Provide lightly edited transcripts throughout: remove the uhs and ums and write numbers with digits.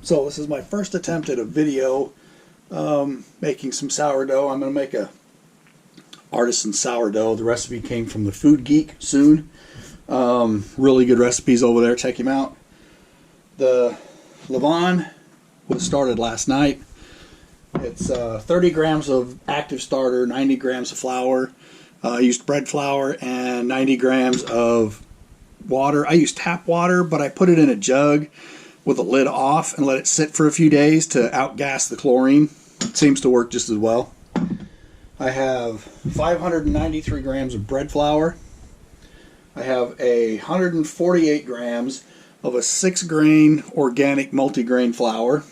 So this is my first attempt at a video making some sourdough. I'm going to make a artisan sourdough. The recipe came from the Food Geek soon. Really good recipes over there. Check him out. The levain was started last night. It's 30 grams of active starter, 90 grams of flour. I used bread flour and 90 grams of water. I used tap water, but I put it in a jug with the lid off and let it sit for a few days to outgas the chlorine. It seems to work just as well. I have 593 grams of bread flour. I have 148 grams of a 6-grain organic multigrain flour.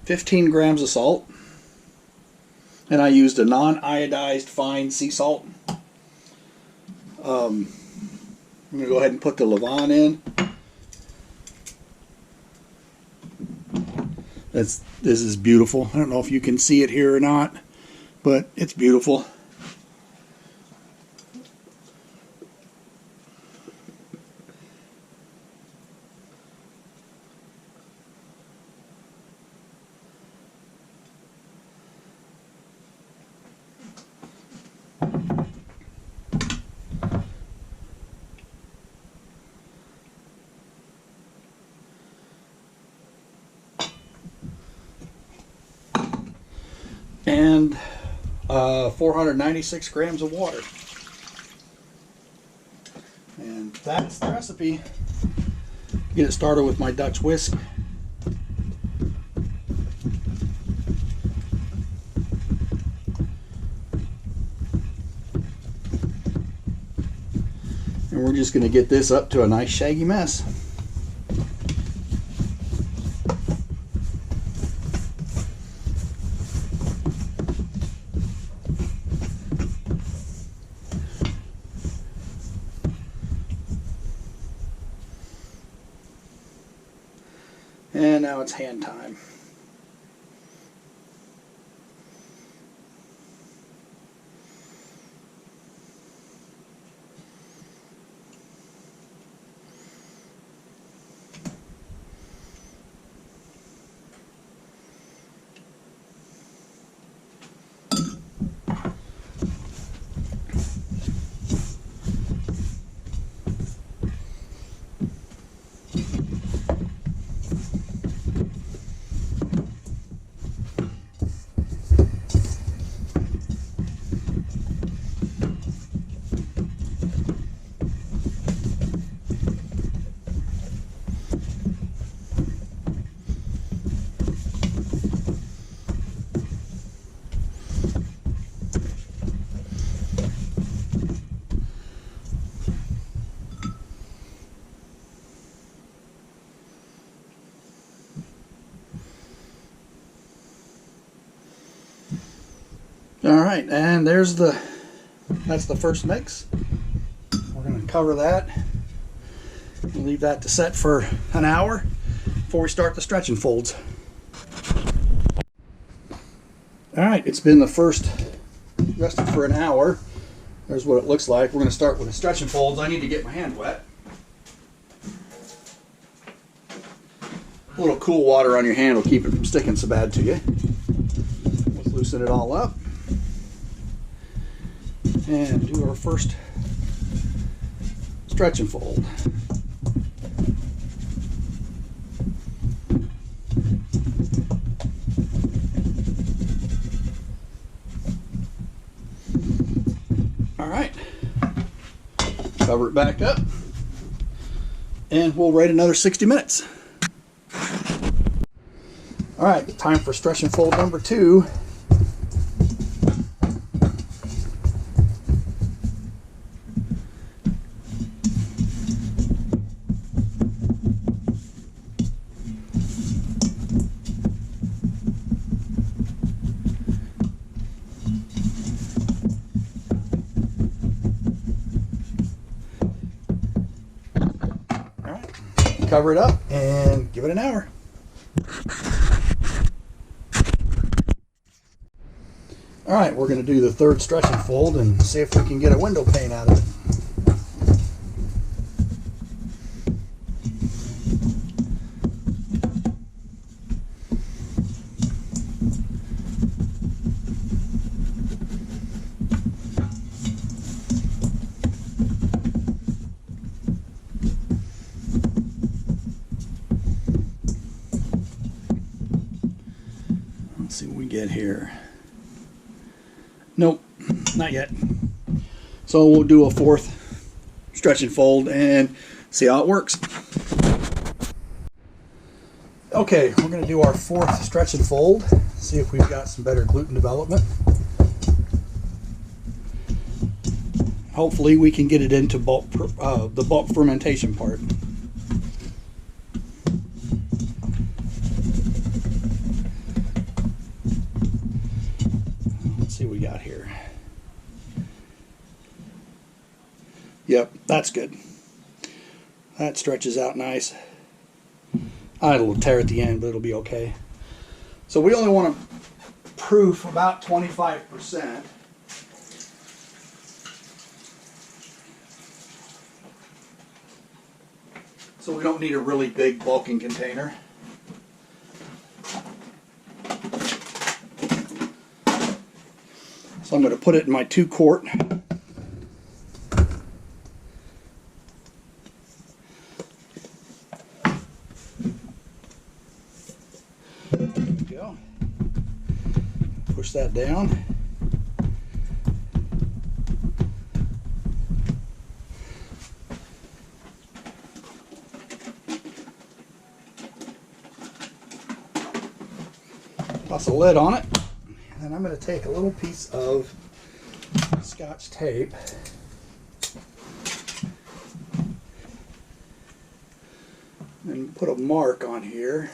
15 grams of salt. And I used a non-iodized fine sea salt. I'm going to go ahead and put the levain in. This is beautiful. I don't know if you can see it here or not, but it's beautiful. And 496 grams of water. And that's the recipe. Get it started with my Dutch whisk. And we're just going to get this up to a nice shaggy mess. And now it's hand time. Alright, and that's the first mix. We're going to cover that and leave that to set for an hour before we start the stretch and folds. Alright, it's been the first rested for an hour. There's what it looks like. We're going to start with the stretch and folds. I need to get my hand wet. A little cool water on your hand will keep it from sticking so bad to you. Let's loosen it all up and do our first stretch and fold. All right, cover it back up and we'll wait another 60 minutes. All right, time for stretch and fold number 2. Cover it up and give it an hour. All right, we're going to do the third stretch and fold and see if we can get a window pane out of it. get here? Nope, not yet. So we'll do a fourth stretch and fold and see how it works. Okay, we're going to do our fourth stretch and fold, see if we've got some better gluten development. Hopefully we can get it into the bulk fermentation part. Let's see what we got here. Yep, that's good. That stretches out nice. I had a little tear at the end, but it'll be okay. So we only want to proof about 25%. So we don't need a really big bulking container. So I'm going to put it in my 2-quart. There we go. Push that down. Toss a lid on it, and then I'm going to take a little piece of Scotch tape and put a mark on here.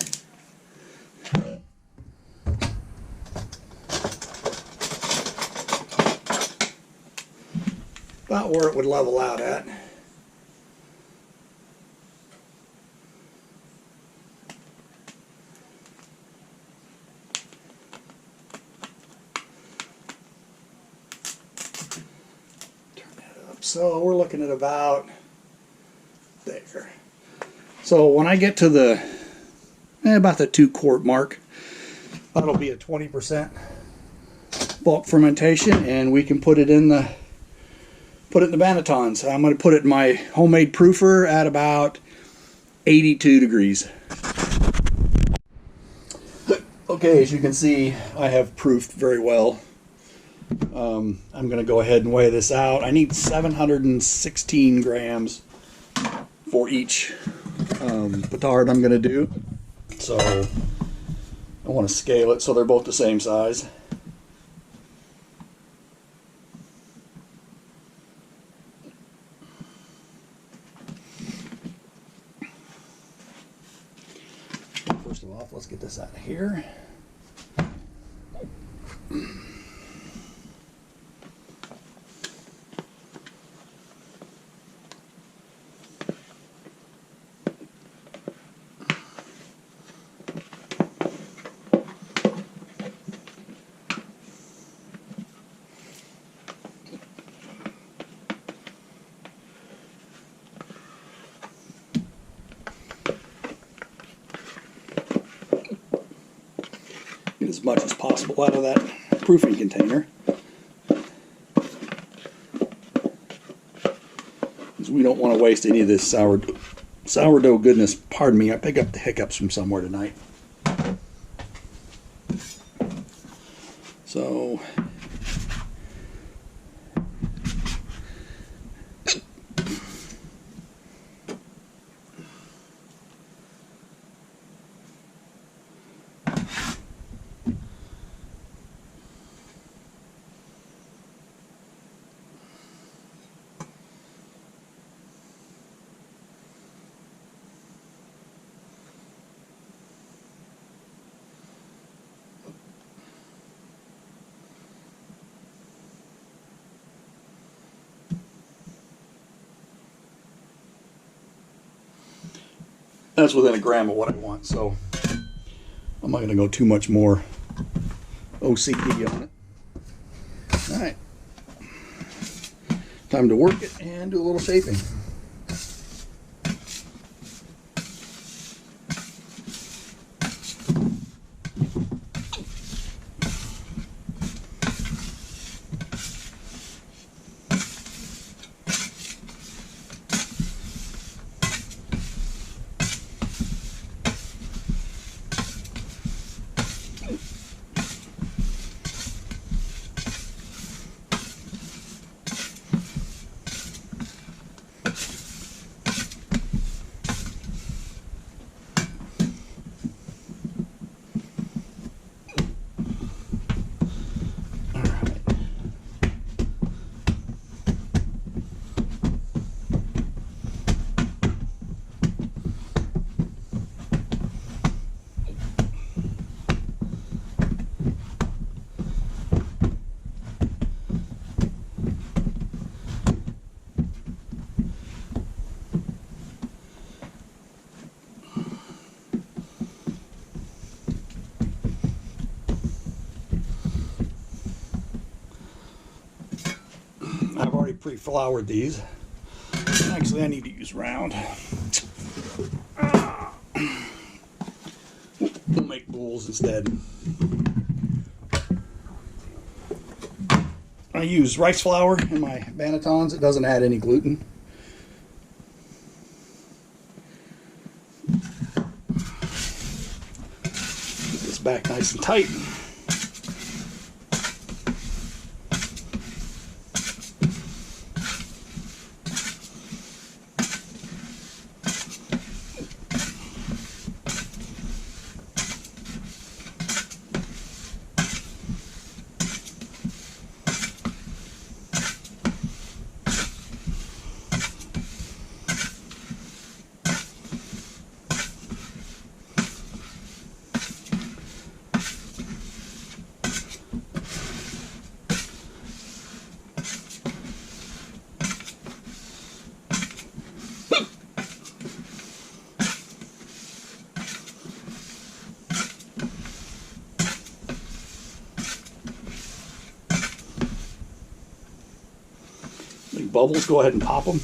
About where it would level out at. So we're looking at about there. So when I get to the about the 2-quart mark, that'll be a 20% bulk fermentation, and we can put it in the bannetons. I'm going to put it in my homemade proofer at about 82 degrees. Okay, as you can see, I have proofed very well. I'm going to go ahead and weigh this out. I need 716 grams for each batard I'm going to do. So I want to scale it so they're both the same size. First of all, let's get this out of here. Get as much as possible out of that proofing container, because we don't want to waste any of this sourdough goodness. Pardon me, I pick up the hiccups from somewhere tonight. So that's within a gram of what I want, so I'm not going to go too much more OCD on it. Alright, time to work it and do a little shaping. floured these. Actually, I need to use round. We'll make boules instead. I use rice flour in my bannetons. It doesn't add any gluten. Get this back nice and tight. Bubbles, go ahead and pop them.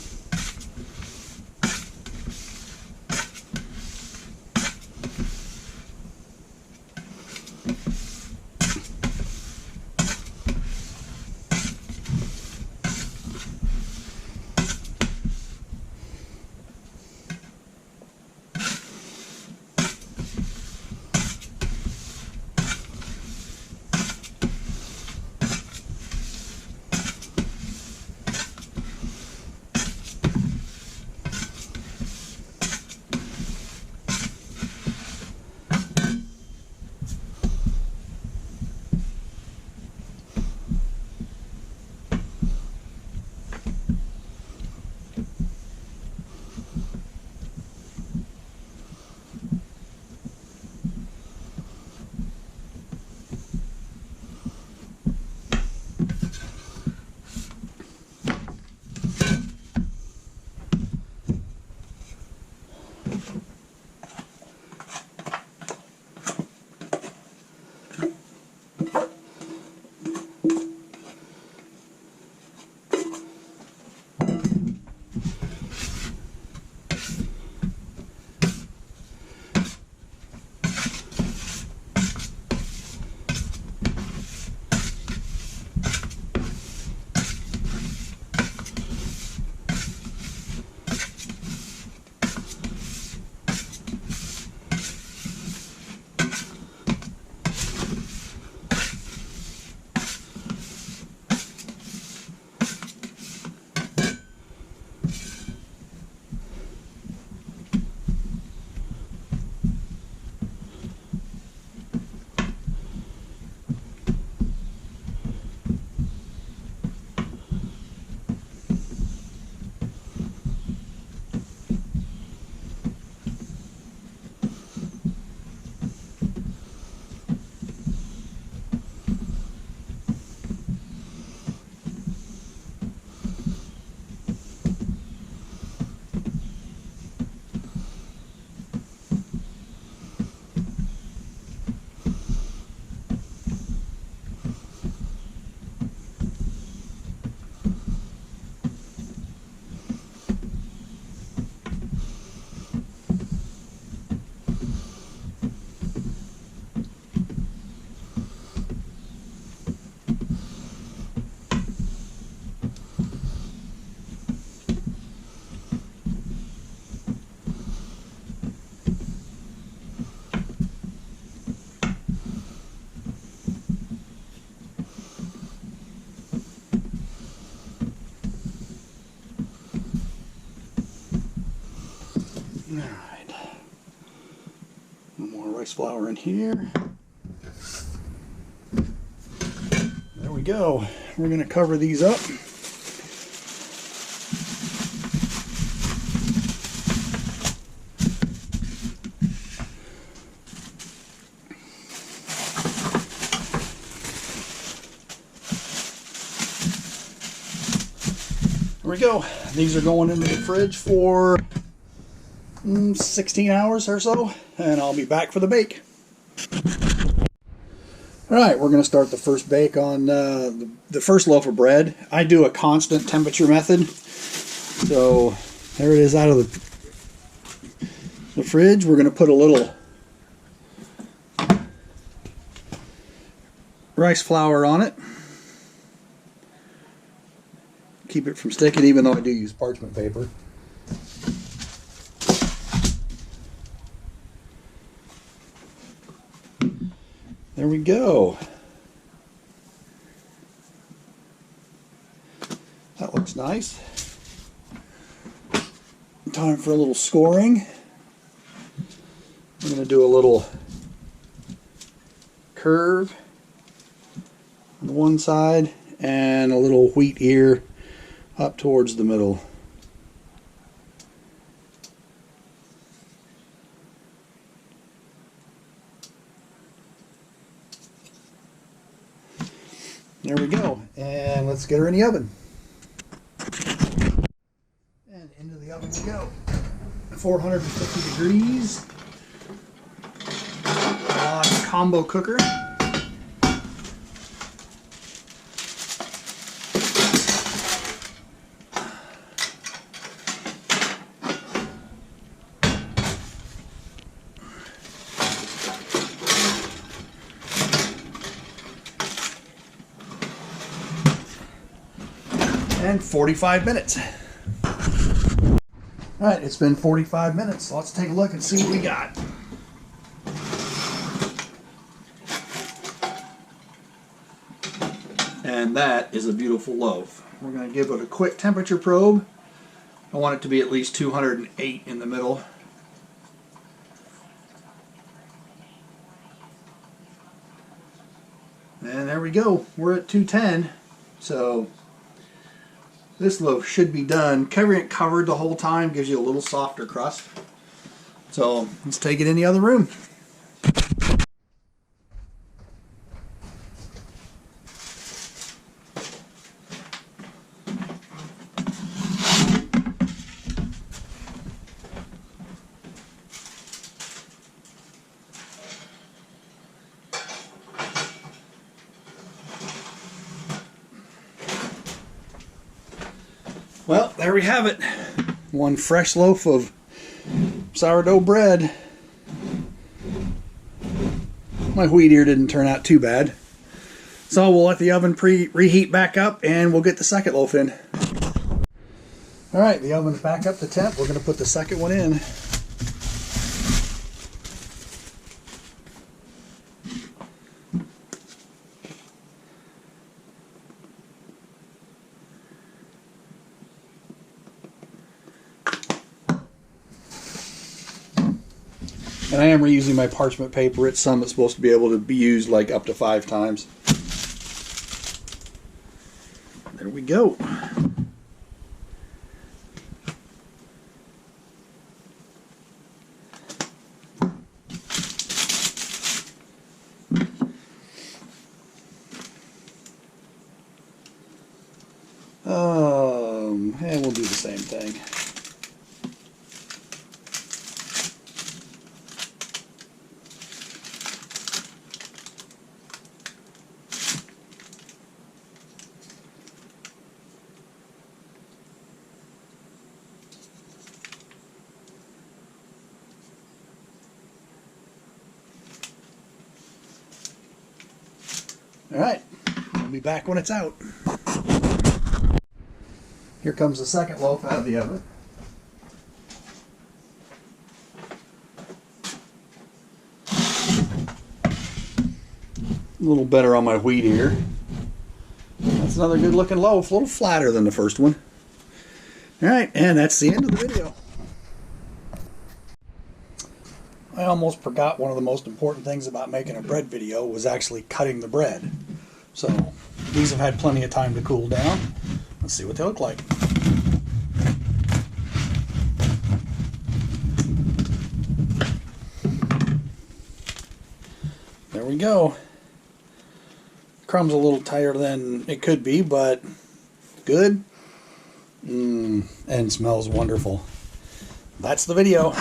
Alright. One more rice flour in here. There we go. We're going to cover these up. There we go. These are going into the fridge for 16 hours or so, and I'll be back for the bake. Alright, we're going to start the first bake on the first loaf of bread. I do a constant temperature method. So there it is out of the fridge. We're going to put a little rice flour on it. Keep it from sticking, even though I do use parchment paper. There we go. That looks nice. Time for a little scoring. I'm going to do a little curve on the one side and a little wheat ear up towards the middle. There we go. And let's get her in the oven. And into the oven we go. 450 degrees. Combo cooker. And 45 minutes. Alright, it's been 45 minutes. So let's take a look and see what we got. And that is a beautiful loaf. We're going to give it a quick temperature probe. I want it to be at least 208 in the middle. And there we go. We're at 210. So this loaf should be done. Covering it covered the whole time gives you a little softer crust. So let's take it in the other room. Well, there we have it. One fresh loaf of sourdough bread. My wheat ear didn't turn out too bad. So we'll let the oven reheat back up and we'll get the second loaf in. Alright, the oven's back up to temp. We're going to put the second one in. And I am reusing my parchment paper. It's some that's supposed to be able to be used like up to 5 times. There we go. And we'll do the same thing. Alright, we'll be back when it's out. Here comes the second loaf out of the oven. A little better on my wheat ear. That's another good looking loaf, a little flatter than the first one. Alright, and that's the end of the video. I almost forgot one of the most important things about making a bread video was actually cutting the bread. So these have had plenty of time to cool down. Let's see what they look like. There we go. Crumb's a little tighter than it could be, but good. And smells wonderful. That's the video.